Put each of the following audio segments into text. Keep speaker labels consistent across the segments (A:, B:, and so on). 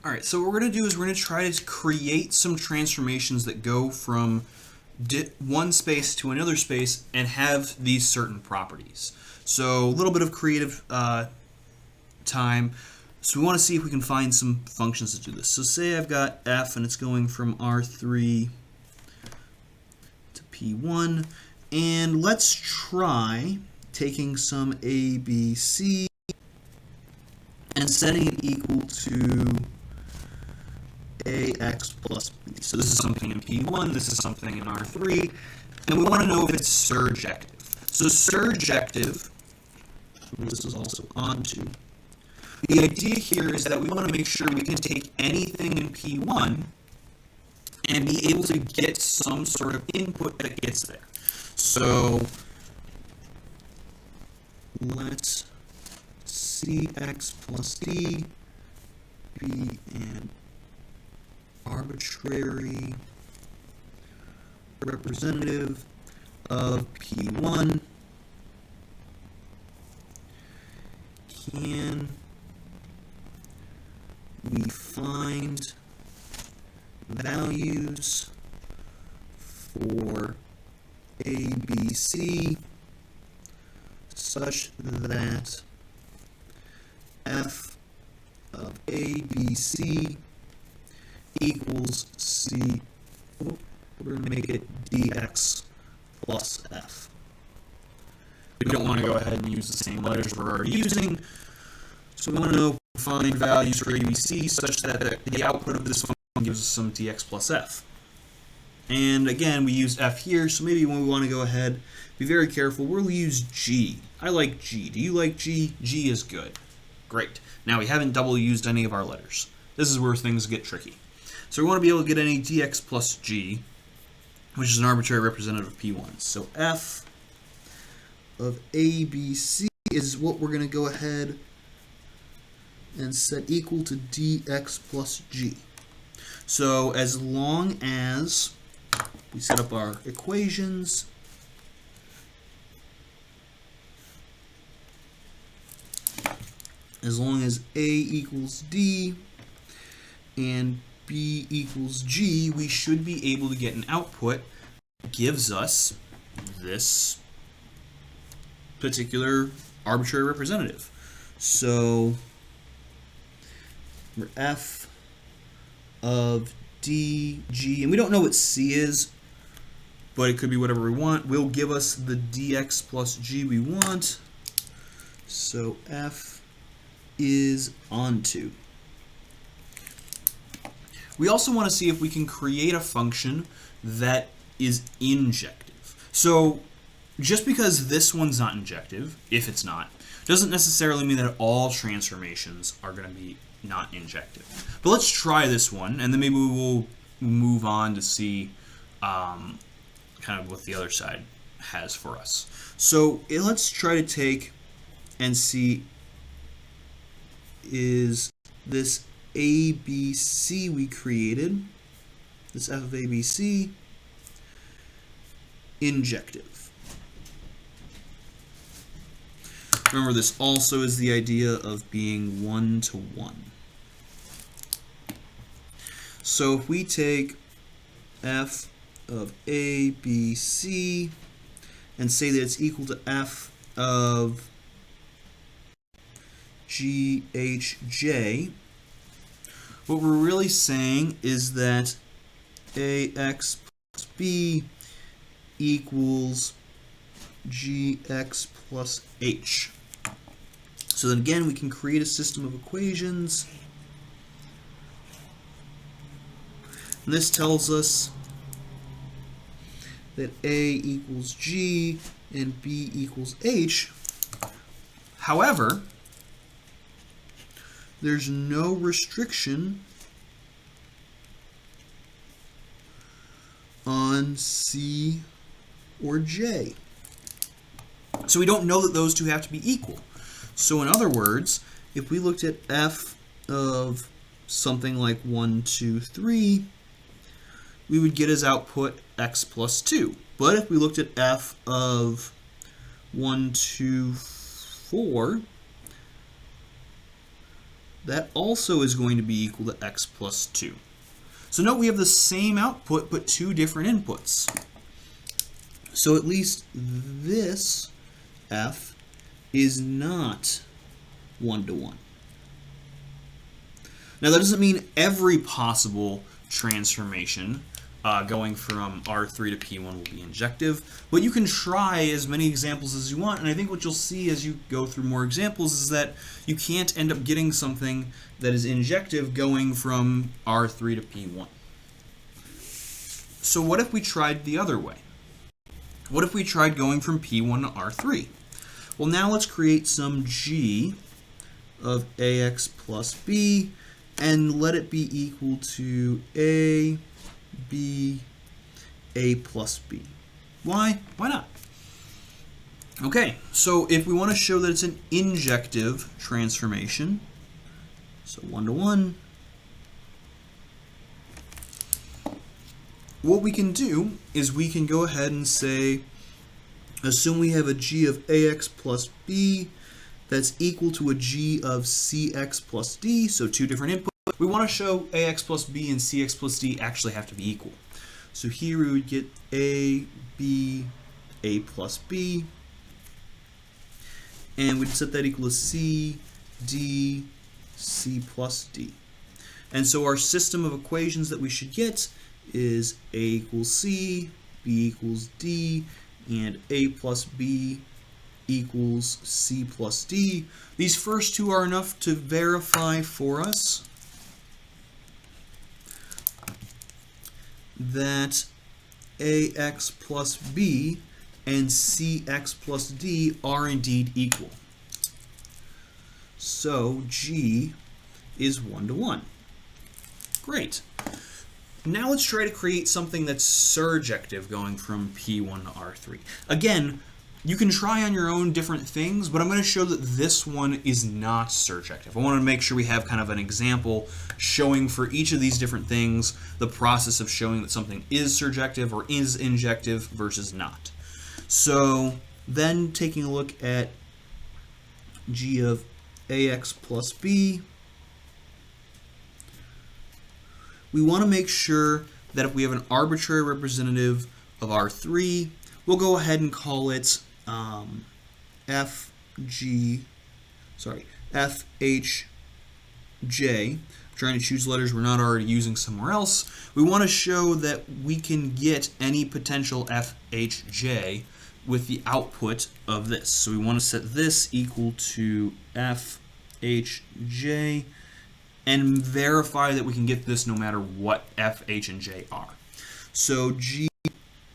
A: All right, so what we're going to do is we're going to try to create some transformations that go from one space to another space and have these certain properties. So a little bit of creative time. So we want to see if we can find some functions to do this. So say I've got f and it's going from R3 to P1, and let's try taking some A, B, C and setting it equal to AX plus B. So this is something in P1, this is something in R3, and we want to know if it's surjective. So surjective, this is also onto. The idea here is that we want to make sure we can take anything in P1 and be able to get some sort of input that gets there. So let's CX plus D be an arbitrary representative of P1. Can we find values for A, B, C such that f of A, B, C equals C. We're going to make it dx plus f. We don't want to go ahead and use the same letters we're already using. So we want to know, find values for ABC such that the output of this function gives us some dx plus f. And again, we use f here, so maybe when we want to go ahead, be very careful, we'll use g. I like g. Do you like g? G is good. Great. Now we haven't double used any of our letters. This is where things get tricky. So we want to be able to get any dx plus g, which is an arbitrary representative of P1. So f of ABC is what we're going to go ahead and set equal to dx plus g. So as long as we set up our equations, as long as A equals D and B equals G, we should be able to get an output that gives us this particular arbitrary representative. So for f of D, G, and we don't know what C is, but it could be whatever we want, will give us the dx plus g we want. So f is onto. We also want to see if we can create a function that is injective. So just because this one's not injective, if it's not, doesn't necessarily mean that all transformations are going to be not injective. But let's try this one, and then maybe we will move on to see kind of what the other side has for us. So let's try to take and see, is this ABC we created, this f of ABC, injective? Remember, this also is the idea of being one-to-one. So if we take f of A, B, C and say that it's equal to f of G, H, J, what we're really saying is that AX plus B equals GX plus H. So then again, we can create a system of equations. And this tells us that A equals G and B equals H. However, there's no restriction on C or J. So we don't know that those two have to be equal. So in other words, if we looked at f of something like 1, 2, 3, we would get as output x plus 2. But if we looked at f of 1, 2, 4, that also is going to be equal to x plus 2. So note we have the same output but two different inputs. So at least this f is not 1-to-1. Now that doesn't mean every possible transformation going from R3 to P1 will be injective, but you can try as many examples as you want, and I think what you'll see as you go through more examples is that you can't end up getting something that is injective going from R3 to P1. So what if we tried the other way? What if we tried going from P1 to R3? Well, now let's create some g of ax plus b and let it be equal to a, b, a plus b. Why? Why not? Okay, so if we want to show that it's an injective transformation, so 1-to-1, what we can do is we can go ahead and say, assume we have a g of ax plus b that's equal to a g of cx plus d, so two different inputs. We want to show ax plus b and cx plus d actually have to be equal. So here we would get a, b, a plus b, and we'd set that equal to c, d, c plus d. And so our system of equations that we should get is a equals c, b equals d, and a plus b equals c plus d. These first two are enough to verify for us that ax plus b and cx plus d are indeed equal. So g is 1-to-1. Great. Now let's try to create something that's surjective going from P1 to R3. Again, you can try on your own different things, but I'm going to show that this one is not surjective. I want to make sure we have kind of an example showing for each of these different things the process of showing that something is surjective or is injective versus not. So then taking a look at g of ax plus b, we want to make sure that if we have an arbitrary representative of R3, we'll go ahead and call it FHJ. I'm trying to choose letters we're not already using somewhere else. We want to show that we can get any potential FHJ with the output of this. So we want to set this equal to FHJ and verify that we can get this no matter what f, h, and j are. So g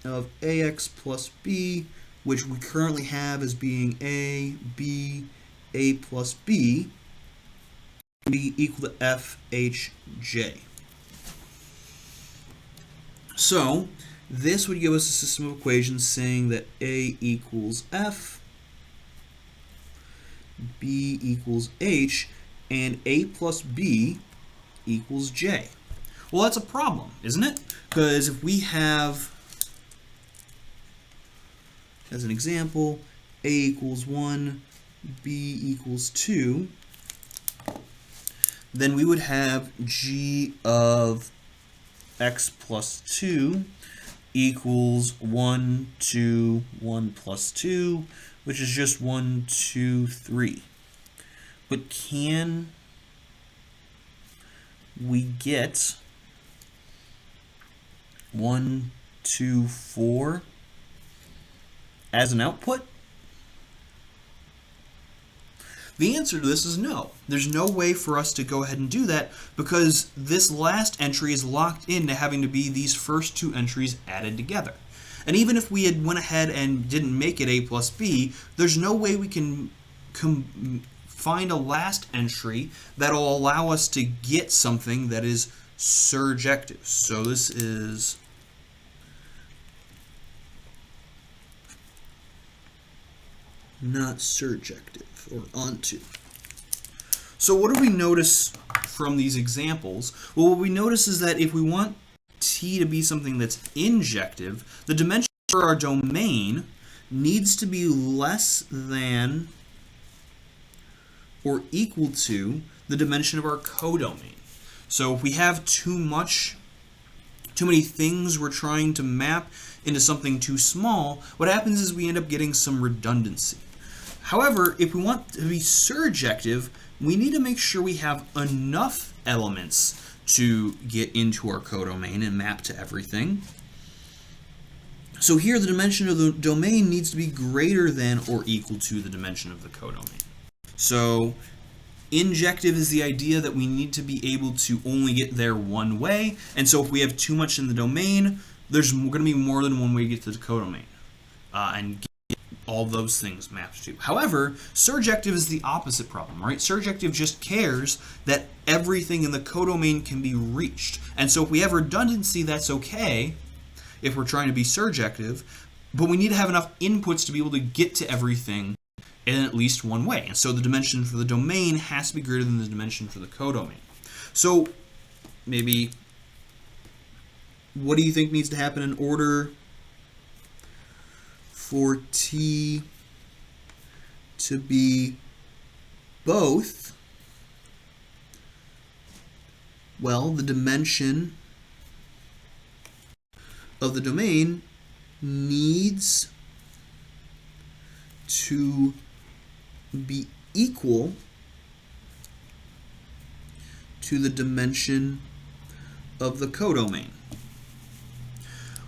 A: of ax plus b, which we currently have as being a, b, a plus b, can be equal to f, h, j. So this would give us a system of equations saying that a equals f, b equals h, and a plus b equals j. Well, that's a problem, isn't it? Because if we have, as an example, a equals 1, b equals 2, then we would have g of x plus 2 equals 1, 2, 1 plus 2, which is just 1, 2, 3. But can we get 1, 2, 4 as an output? The answer to this is no. There's no way for us to go ahead and do that because this last entry is locked into having to be these first two entries added together. And even if we had went ahead and didn't make it a plus b, there's no way we can find a last entry that will allow us to get something that is surjective. So this is not surjective or onto. So what do we notice from these examples? Well, what we notice is that if we want T to be something that's injective, the dimension for our domain needs to be less than or equal to
B: the dimension of our codomain. So if we have too many things we're trying to map into something too small, what happens is we end up getting some redundancy. However, if we want to be surjective, we need to make sure we have enough elements to get into our codomain and map to everything. So here the dimension of the domain needs to be greater than or equal to the dimension of the codomain. So injective is the idea that we need to be able to only get there one way, and so if we have too much in the domain, there's going to be more than one way to get to the codomain and get all those things mapped to. However, surjective is the opposite problem, right? Surjective just cares that everything in the codomain can be reached, and so if we have redundancy, that's okay if we're trying to be surjective, but we need to have enough inputs to be able to get to everything in at least one way. And so the dimension for the domain has to be greater than the dimension for the codomain. So maybe, what do you think needs to happen in order for T to be both? Well, the dimension of the domain needs to be equal to the dimension of the codomain.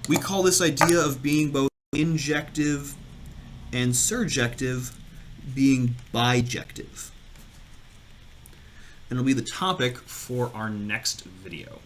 B: We call this idea of being both injective and surjective being bijective. And it'll be the topic for our next video.